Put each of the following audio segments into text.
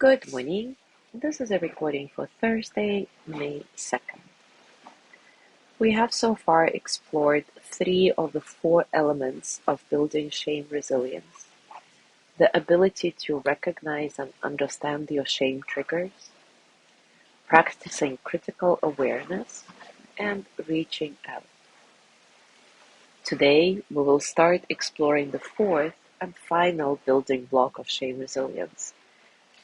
Good morning. This is a recording for Thursday, May 2nd. We have so far explored three of the four elements of building shame resilience: the ability to recognize and understand your shame triggers, practicing critical awareness, and reaching out. Today, we will start exploring the fourth and final building block of shame resilience: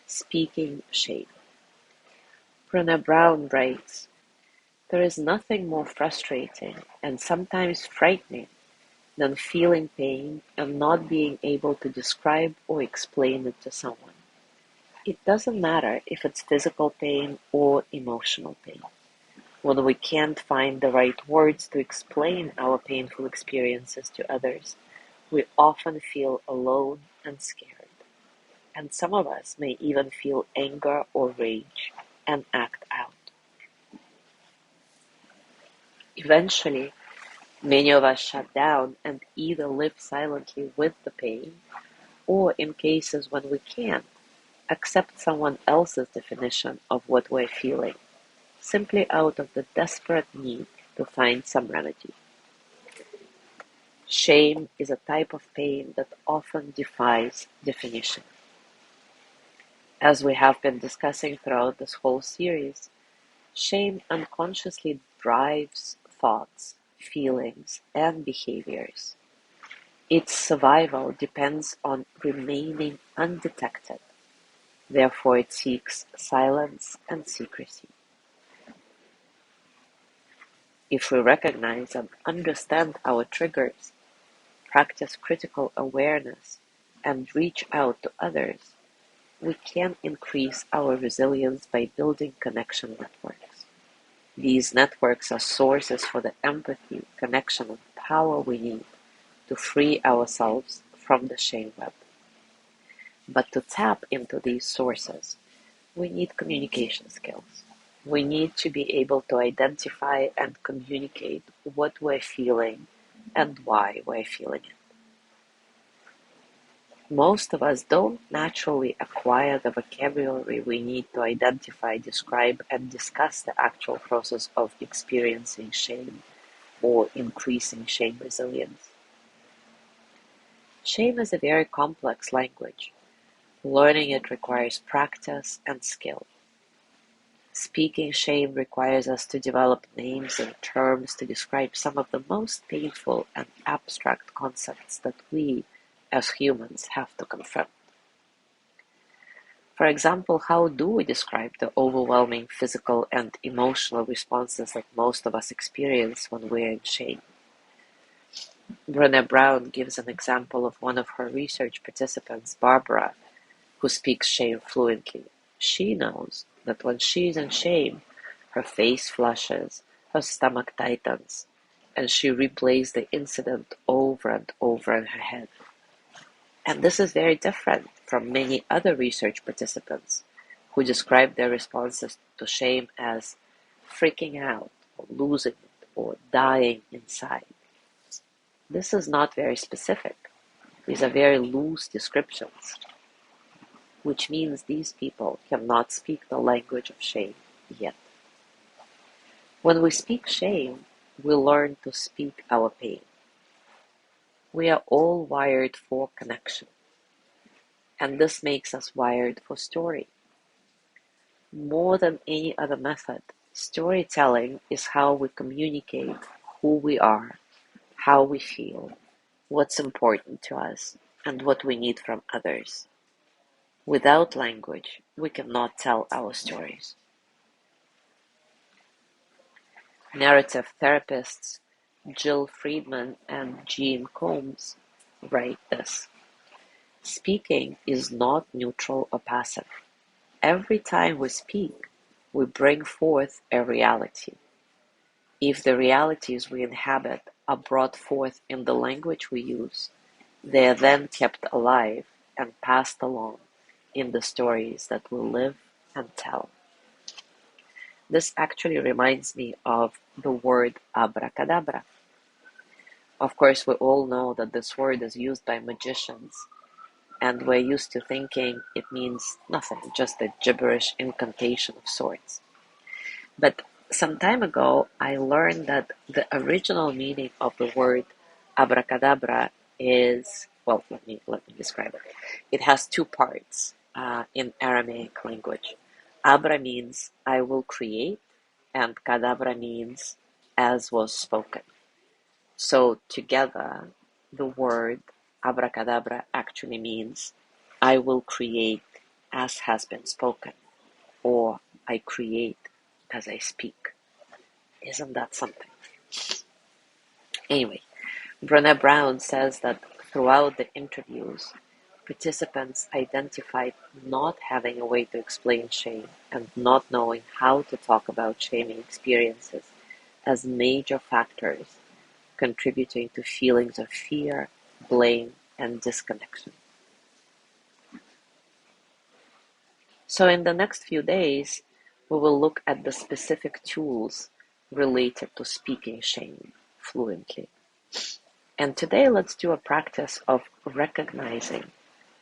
speaking shame. Brené Brown writes, "There is nothing more frustrating and sometimes frightening than feeling pain and not being able to describe or explain it to someone. It doesn't matter if it's physical pain or emotional pain. When we can't find the right words to explain our painful experiences to others, we often feel alone and scared. And some of us may even feel anger or rage and act out. Eventually, many of us shut down and either live silently with the pain, or in cases when we can't, accept someone else's definition of what we're feeling, simply out of the desperate need to find some remedy. Shame is a type of pain that often defies definition. As we have been discussing throughout this whole series, shame unconsciously drives thoughts, feelings, and behaviors. Its survival depends on remaining undetected, therefore it seeks silence and secrecy. If we recognize and understand our triggers, practice critical awareness, and reach out to others, we can increase our resilience by building connection networks. These networks are sources for the empathy, connection, and power we need to free ourselves from the shame web. But to tap into these sources, we need communication skills. We need to be able to identify and communicate what we're feeling and why we're feeling it. Most of us don't naturally acquire the vocabulary we need to identify, describe, and discuss the actual process of experiencing shame or increasing shame resilience. Shame is a very complex language. Learning it requires practice and skill. Speaking shame requires us to develop names and terms to describe some of the most painful and abstract concepts that we, as humans, have to confront. For example, how do we describe the overwhelming physical and emotional responses that most of us experience when we're in shame? Brené Brown gives an example of one of her research participants, Barbara, who speaks shame fluently. She knows that when she's in shame, her face flushes, her stomach tightens, and she replays the incident over and over in her head. And this is very different from many other research participants who describe their responses to shame as freaking out, or losing it, or dying inside. This is not very specific. These are very loose descriptions, which means these people cannot speak the language of shame yet. When we speak shame, we learn to speak our pain. We are all wired for connection, and this makes us wired for story. More than any other method, storytelling is how we communicate who we are, how we feel, what's important to us, and what we need from others. Without language, we cannot tell our stories. Narrative therapists Jill Friedman and Jean Combs write this: speaking is not neutral or passive. Every time we speak, we bring forth a reality. If the realities we inhabit are brought forth in the language we use, they are then kept alive and passed along in the stories that we live and tell. This actually reminds me of the word abracadabra. Of course, we all know that this word is used by magicians and we're used to thinking it means nothing, just a gibberish incantation of sorts. But some time ago, I learned that the original meaning of the word abracadabra is, well, let me describe it. It has two parts in Aramaic language. Abra means I will create, and kadabra means as was spoken. So together, the word abracadabra actually means I will create as has been spoken, or I create as I speak. Isn't that something? Anyway, Brené Brown says that throughout the interviews, participants identified not having a way to explain shame and not knowing how to talk about shaming experiences as major factors contributing to feelings of fear, blame, and disconnection. So in the next few days, we will look at the specific tools related to speaking shame fluently. And today let's do a practice of recognizing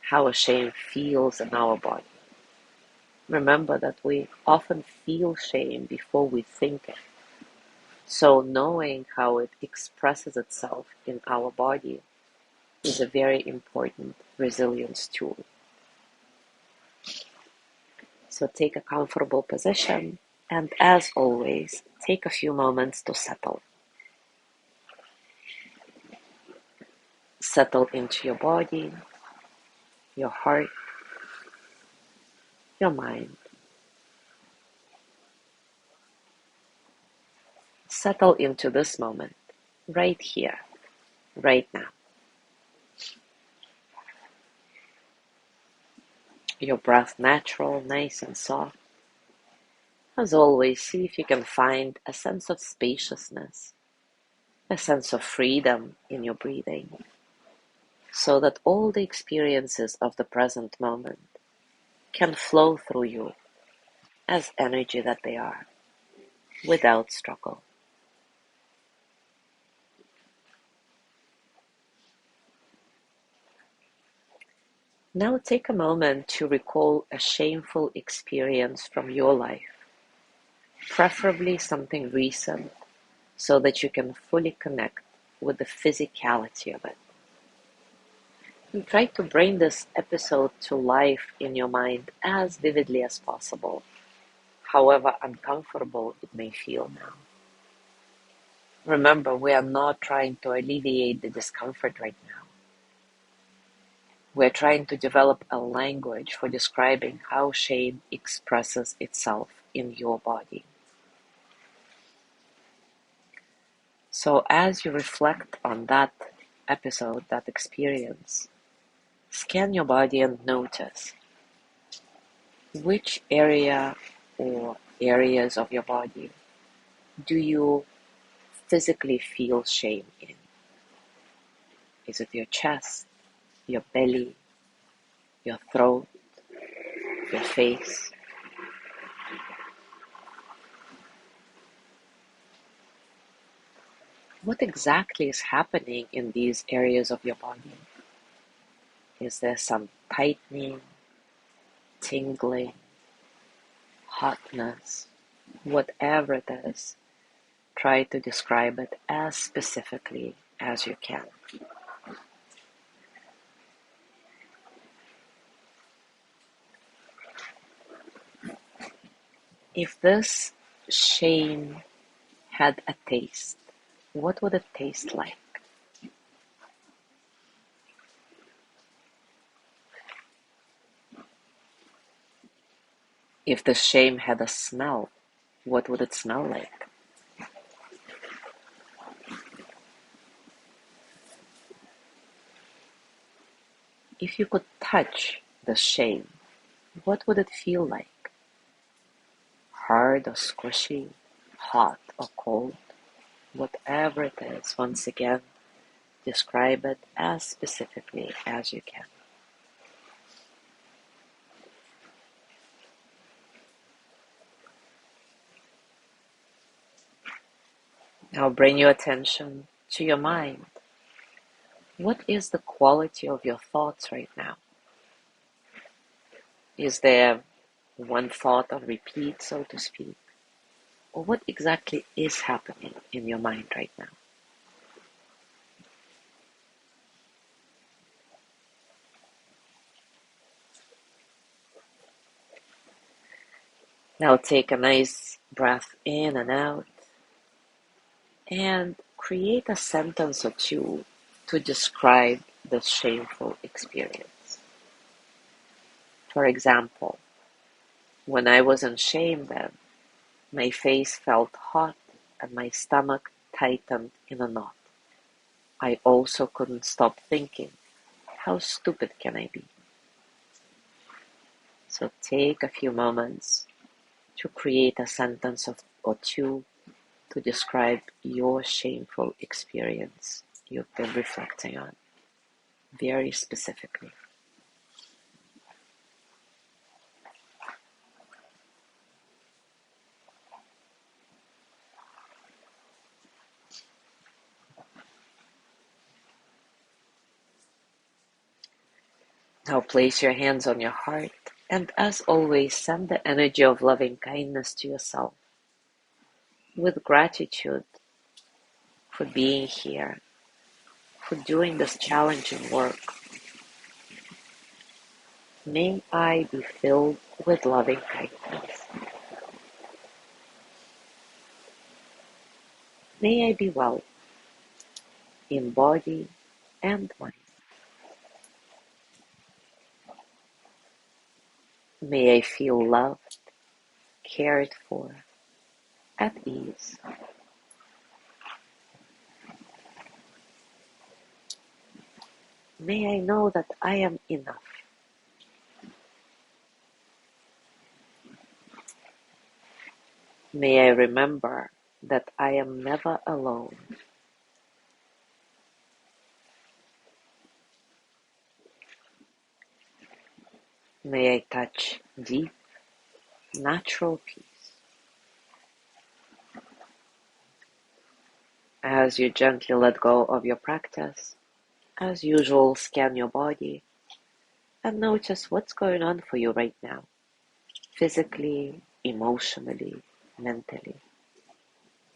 how a shame feels in our body. Remember that we often feel shame before we think it. So knowing how it expresses itself in our body is a very important resilience tool. So take a comfortable position, and as always, take a few moments to settle. Settle into your body, your heart, your mind. Settle into this moment, right here, right now. Your breath natural, nice and soft. As always, see if you can find a sense of spaciousness, a sense of freedom in your breathing, so that all the experiences of the present moment can flow through you as energy that they are, without struggle. Now take a moment to recall a shameful experience from your life, preferably something recent, so that you can fully connect with the physicality of it. And try to bring this episode to life in your mind as vividly as possible, however uncomfortable it may feel now. Remember, we are not trying to alleviate the discomfort right now. We're trying to develop a language for describing how shame expresses itself in your body. So as you reflect on that episode, that experience, scan your body and notice which area or areas of your body do you physically feel shame in? Is it your chest, your belly, your throat, your face? What exactly is happening in these areas of your body? Is there some tightening, tingling, hotness? Whatever it is, try to describe it as specifically as you can. If this shame had a taste, what would it taste like? If the shame had a smell, what would it smell like? If you could touch the shame, what would it feel like? Hard or squishy, hot or cold? Whatever it is, once again, describe it as specifically as you can. Now bring your attention to your mind. What is the quality of your thoughts right now? Is there one thought on repeat, so to speak? Or what exactly is happening in your mind right now? Now take a nice breath in and out and create a sentence or two to describe the shameful experience. For example, when I was in shame then, my face felt hot and my stomach tightened in a knot. I also couldn't stop thinking, how stupid can I be? So take a few moments to create a sentence or two to describe your shameful experience you've been reflecting on very specifically. Now place your hands on your heart and, as always, send the energy of loving kindness to yourself with gratitude for being here, for doing this challenging work. May I be filled with loving kindness. May I be well in body and mind. May I feel loved, cared for, at ease. May I know that I am enough. May I remember that I am never alone. May I touch deep, natural peace. As you gently let go of your practice, as usual, scan your body and notice what's going on for you right now, physically, emotionally, mentally.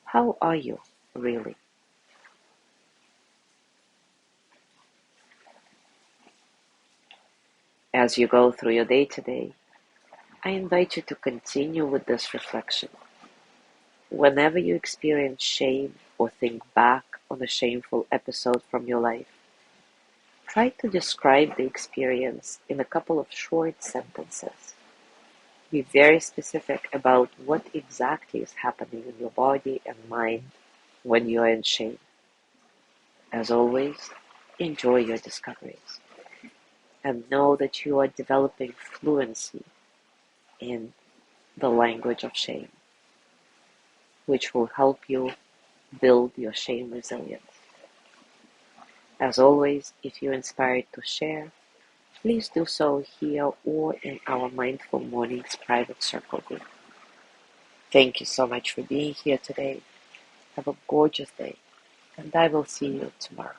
How are you, really? As you go through your day today, I invite you to continue with this reflection. Whenever you experience shame or think back on a shameful episode from your life, try to describe the experience in a couple of short sentences. Be very specific about what exactly is happening in your body and mind when you are in shame. As always, enjoy your discoveries and know that you are developing fluency in the language of shame, which will help you build your shame resilience. As always, if you're inspired to share, please do so here or in our Mindful Mornings private circle group. Thank you so much for being here today. Have a gorgeous day, and I will see you tomorrow.